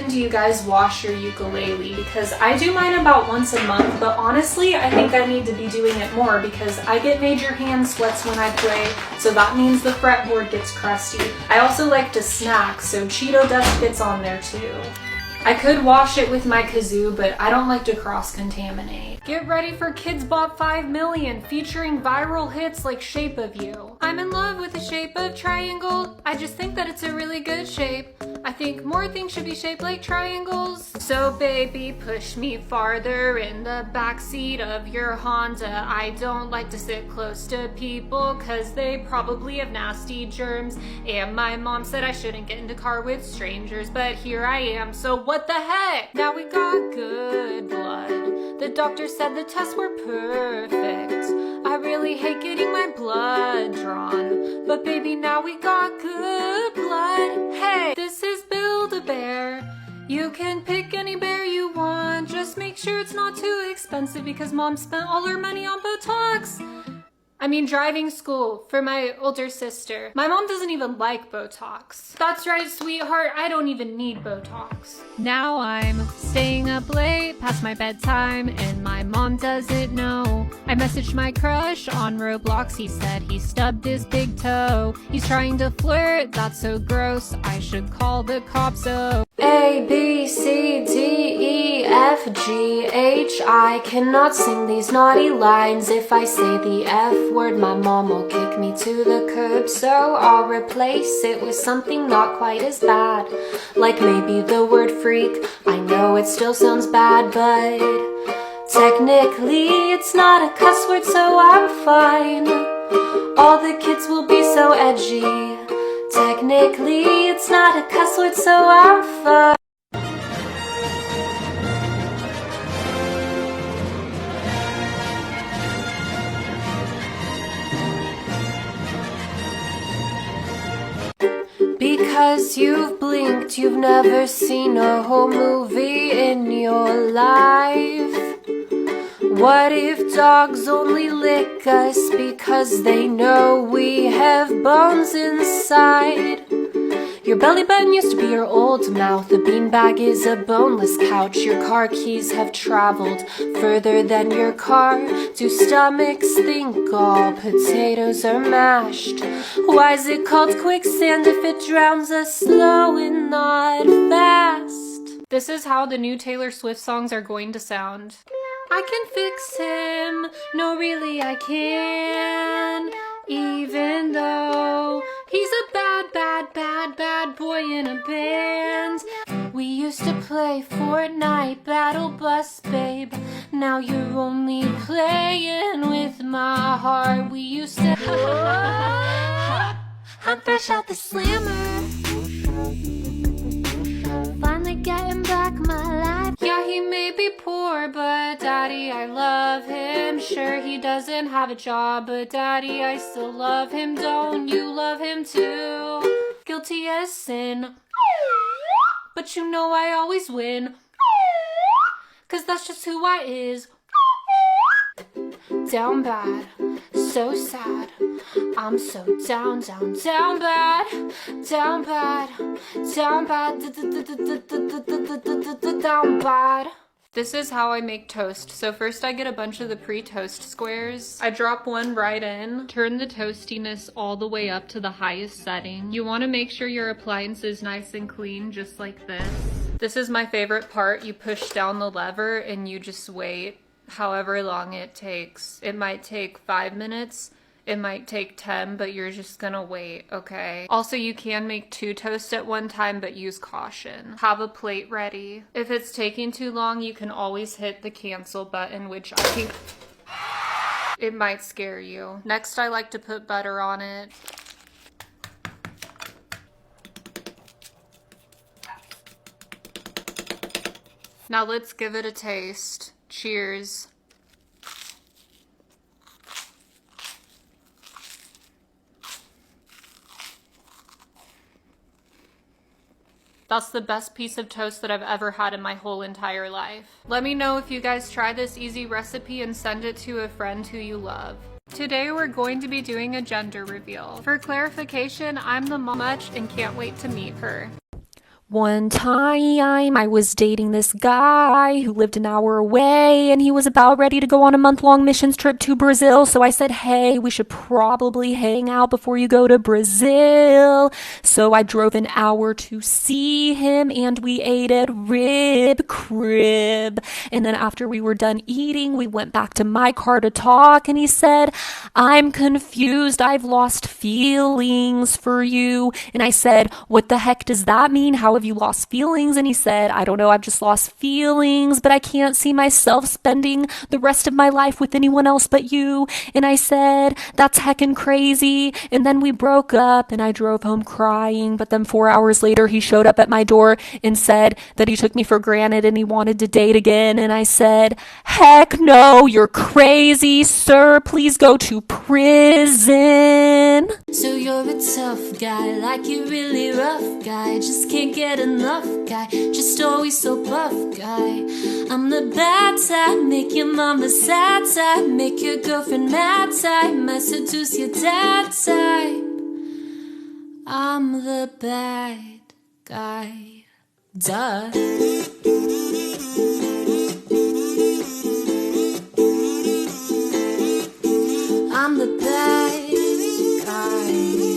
Do you guys wash your ukulele? Because I do mine about once a month, but honestly I think I need to be doing it more because I get major hand sweats when I play, so that means the fretboard gets crusty. I also like to snack, so Cheeto dust gets on there too. I could wash it with my kazoo, but I don't like to cross-contaminate. Get ready for Kids Bop 5 Million, featuring viral hits like Shape of You. I'm in love with the shape of triangle. I just think that it's a really good shape. I think more things should be shaped like triangles. So baby, push me farther in the backseat of your Honda. I don't like to sit close to people cause they probably have nasty germs. And my mom said I shouldn't get in the car with strangers, but here I am, so what the heck? Now we got good blood. The doctor said the tests were perfect. I really hate getting my blood drawn, but baby, now we got good blood. Hey, this is Build-A-Bear. You can pick any bear you want. Just make sure it's not too expensive because mom spent all her money on Botox. I mean driving school for my older sister. My mom doesn't even like Botox. That's right, sweetheart, I don't even need Botox. Now I'm staying up late past my bedtime and my mom doesn't know. I messaged my crush on Roblox, he said he stubbed his big toe. He's trying to flirt, that's so gross, I should call the cops. Oh. A, B, C, D, E, F, G, H, I cannot sing these naughty lines. If I say the F word, my mom will kick me to the curb. So I'll replace it with something not quite as bad, like maybe the word freak. I know it still sounds bad, but technically it's not a cuss word, so I'm fine. All the kids will be so edgy. Technically, it's not a cuss word, so I'm fine. Because you've blinked, you've never seen a whole movie in your life. What if dogs only lick us because they know we have bones inside? Your belly button used to be your old mouth. The beanbag is a boneless couch. Your car keys have traveled further than your car. Do stomachs think all potatoes are mashed? Why is it called quicksand if it drowns us slow and not fast? This is how the new Taylor Swift songs are going to sound. I can fix him, no really I can, even though he's a bad boy in a band. We used to play Fortnite, Battle Bus, babe, now you're only playing with my heart. We used to I'm fresh out the slammer, finally getting back my life. Yeah, he may be poor, but daddy, I love him. Sure, he doesn't have a job, but daddy, I still love him. Don't you love him too? Guilty as sin, but you know I always win, 'cause that's just who I is. Down bad, so sad, I'm so down bad, down bad, down bad. This is how I make toast. So first I get a bunch of the pre-toast squares. I drop one right in, turn the toastiness all the way up to the highest setting. You want to make sure your appliance is nice and clean, just like this. This is my favorite part. You push down the lever and you just wait however long it takes. It might take 5 minutes, it might take 10, but you're just gonna wait, okay? Also, you can make 2 toasts at one time, but use caution. Have a plate ready. If it's taking too long, you can always hit the cancel button, which I think it might scare you. Next, I like to put butter on it. Now let's give it a taste. Cheers. That's the best piece of toast that I've ever had in my whole entire life. Let me know if you guys try this easy recipe and send it to a friend who you love. Today we're going to be doing a gender reveal. For clarification, I'm the mom much and can't wait to meet her. One time I was dating this guy who lived an hour away, and he was about ready to go on a month-long missions trip to Brazil. So I said, hey, we should probably hang out before you go to Brazil. So I drove an hour to see him, and we ate at Rib Crib. And then after we were done eating, we went back to my car to talk, and he said, I'm confused. I've lost feelings for you. And I said, what the heck does that mean? How have you lost feelings? And he said, I don't know, I've just lost feelings, but I can't see myself spending the rest of my life with anyone else but you. And I said, that's heckin' crazy. And then we broke up, and I drove home crying. But then 4 hours later, he showed up at my door and said that he took me for granted and he wanted to date again. And I said, heck no, you're crazy, sir. Please go to prison. So you're a tough guy, like you really rough guy, just can't get enough guy, just always so buff guy. I'm the bad type, make your mama sad type, make your girlfriend mad type, might seduce your dad type. I'm the bad guy, duh. I'm the bad guy,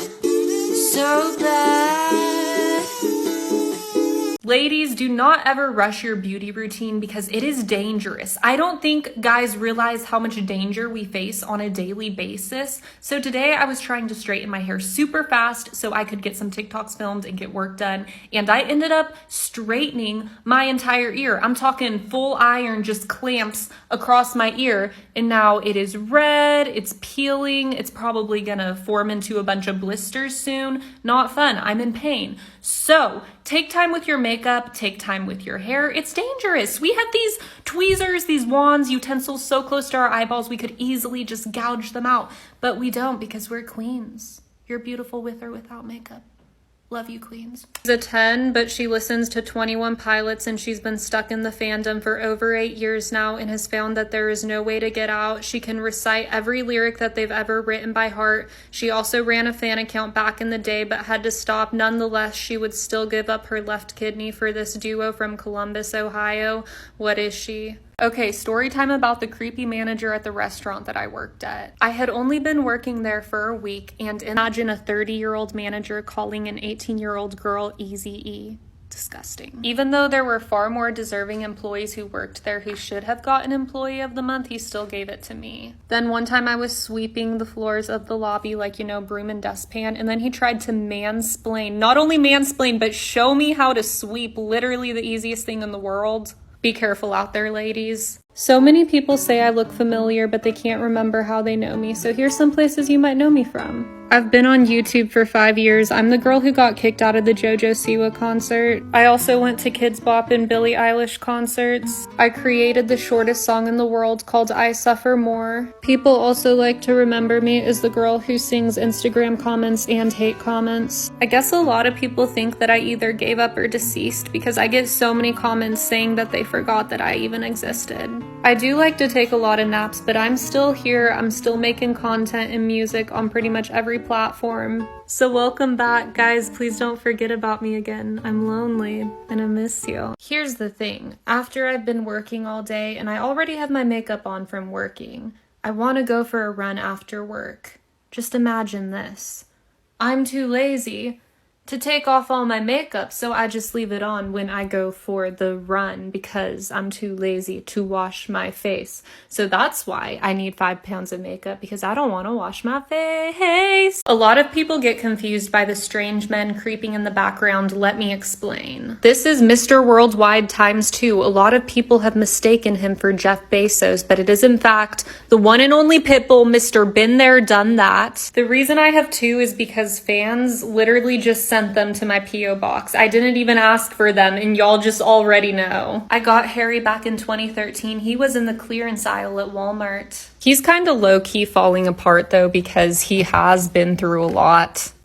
so bad. Ladies, do not ever rush your beauty routine because it is dangerous. I don't think guys realize how much danger we face on a daily basis. So today I was trying to straighten my hair super fast so I could get some TikToks filmed and get work done. And I ended up straightening my entire ear. I'm talking full iron, just clamps across my ear. And now it is red, it's peeling, it's probably gonna form into a bunch of blisters soon. Not fun, I'm in pain. So take time with your makeup, take time with your hair. It's dangerous. We had these tweezers, these wands, utensils so close to our eyeballs we could easily just gouge them out. But we don't because we're queens. You're beautiful with or without makeup. Love you, queens. She's a 10, but she listens to 21 Pilots, and she's been stuck in the fandom for over 8 years now and has found that there is no way to get out. She can recite every lyric that they've ever written by heart. She also ran a fan account back in the day, but had to stop. Nonetheless, she would still give up her left kidney for this duo from Columbus, Ohio. What is she? Okay, story time about the creepy manager at the restaurant that I worked at. I had only been working there for a week, and imagine a 30-year-old manager calling an 18-year-old girl Easy-E. Disgusting. Even though there were far more deserving employees who worked there who should have gotten Employee of the Month, he still gave it to me. Then one time I was sweeping the floors of the lobby like, you know, broom and dustpan, and then he tried to mansplain, not only mansplain, but show me how to sweep, literally the easiest thing in the world. Be careful out there, ladies. So many people say I look familiar, but they can't remember how they know me. So here's some places you might know me from. I've been on YouTube for 5 years. I'm the girl who got kicked out of the JoJo Siwa concert. I also went to Kids Bop and Billie Eilish concerts. I created the shortest song in the world called I Suffer More. People also like to remember me as the girl who sings Instagram comments and hate comments. I guess a lot of people think that I either gave up or deceased because I get so many comments saying that they forgot that I even existed. I do like to take a lot of naps, but I'm still here. I'm still making content and music on pretty much every platform. So welcome back, guys. Please don't forget about me again. I'm lonely and I miss you. Here's the thing. After I've been working all day and I already have my makeup on from working, I want to go for a run after work. Just imagine this. I'm too lazy to take off all my makeup, so I just leave it on when I go for the run because I'm too lazy to wash my face. So that's why I need 5 pounds of makeup, because I don't want to wash my face. A lot of people get confused by the strange men creeping in the background. Let me explain. This is Mr. Worldwide ×2. A lot of people have mistaken him for Jeff Bezos, but it is in fact the one and only Pitbull, Mr. Been There, Done That. The reason I have 2 is because fans literally just sent them to my P.O. box. I didn't even ask for them, and y'all just already know. I got Harry back in 2013. He was in the clearance aisle at Walmart. He's kind of low-key falling apart though because he has been through a lot.